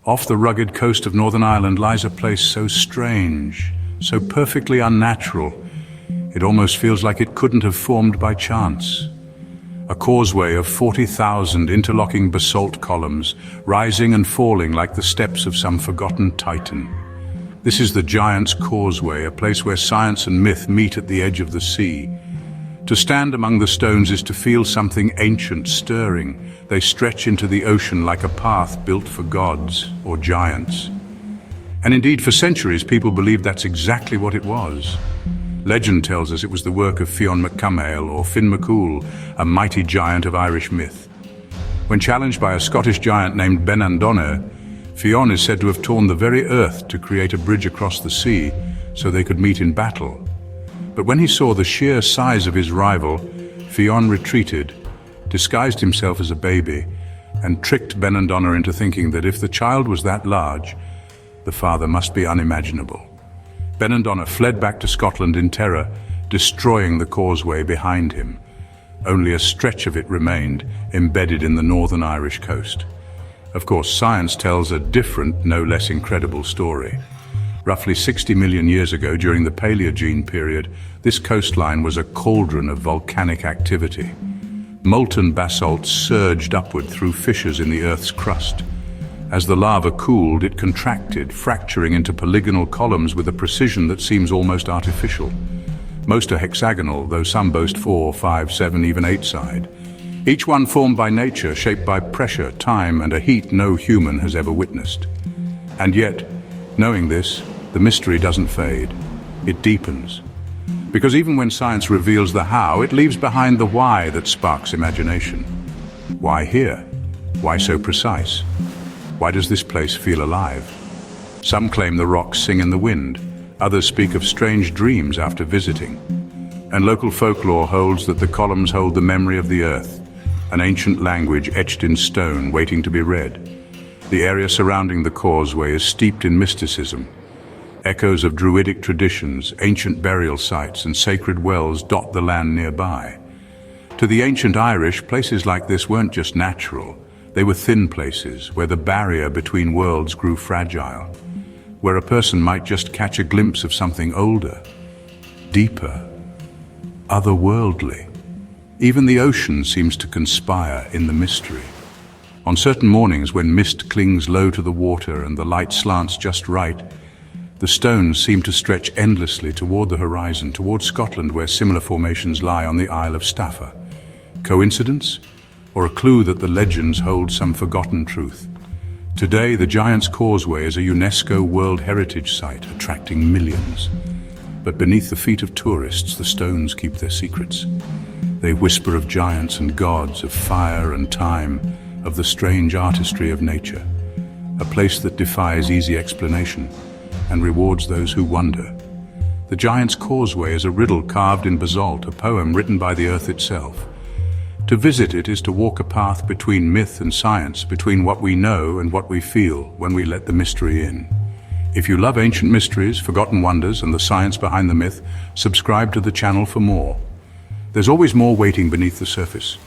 Off the rugged coast of Northern Ireland lies a place so strange, so perfectly unnatural, it almost feels like it couldn't have formed by chance. A causeway of 40,000 interlocking basalt columns, rising and falling like the steps of some forgotten titan. This is the Giant's Causeway, a place where science and myth meet at the edge of the sea. To stand among the stones is to feel something ancient stirring. They stretch into the ocean like a path built for gods or giants. And indeed, for centuries, people believed that's exactly what it was. Legend tells us it was the work of Fionn McCumhale or Finn McCool, a mighty giant of Irish myth. When challenged by a Scottish giant named Benandonner, Fionn is said to have torn the very earth to create a bridge across the sea so they could meet in battle. But when he saw the sheer size of his rival, Fionn retreated, disguised himself as a baby, and tricked Benandonner into thinking that if the child was that large, the father must be unimaginable. Benandonner fled back to Scotland in terror, destroying the causeway behind him. Only a stretch of it remained, embedded in the northern Irish coast. Of course, science tells a different, no less incredible story. Roughly 60 million years ago, during the Paleogene period, this coastline was a cauldron of volcanic activity. Molten basalt surged upward through fissures in the Earth's crust. As the lava cooled, it contracted, fracturing into polygonal columns with a precision that seems almost artificial. Most are hexagonal, though some boast 4, 5, 7, even 8-side. Each one formed by nature, shaped by pressure, time, and a heat no human has ever witnessed. And yet, knowing this, the mystery doesn't fade. It deepens. Because even when science reveals the how, it leaves behind the why that sparks imagination. Why here? Why so precise? Why does this place feel alive? Some claim the rocks sing in the wind. Others speak of strange dreams after visiting. And local folklore holds that the columns hold the memory of the earth, an ancient language etched in stone waiting to be read. The area surrounding the causeway is steeped in mysticism. Echoes of druidic traditions, ancient burial sites, and sacred wells dot the land nearby. To the ancient Irish, places like this weren't just natural. They were thin places, where the barrier between worlds grew fragile, where a person might just catch a glimpse of something older, deeper, otherworldly. Even the ocean seems to conspire in the mystery. On certain mornings, when mist clings low to the water and the light slants just right, the stones seem to stretch endlessly toward the horizon, toward Scotland, where similar formations lie on the Isle of Staffa. Coincidence? Or a clue that the legends hold some forgotten truth? Today, the Giant's Causeway is a UNESCO World Heritage Site, attracting millions. But beneath the feet of tourists, the stones keep their secrets. They whisper of giants and gods, of fire and time, of the strange artistry of nature. A place that defies easy explanation and rewards those who wonder. The Giant's Causeway is a riddle carved in basalt, a poem written by the earth itself. To visit it is to walk a path between myth and science, between what we know and what we feel when we let the mystery in. If you love ancient mysteries, forgotten wonders, and the science behind the myth, subscribe to the channel for more. There's always more waiting beneath the surface.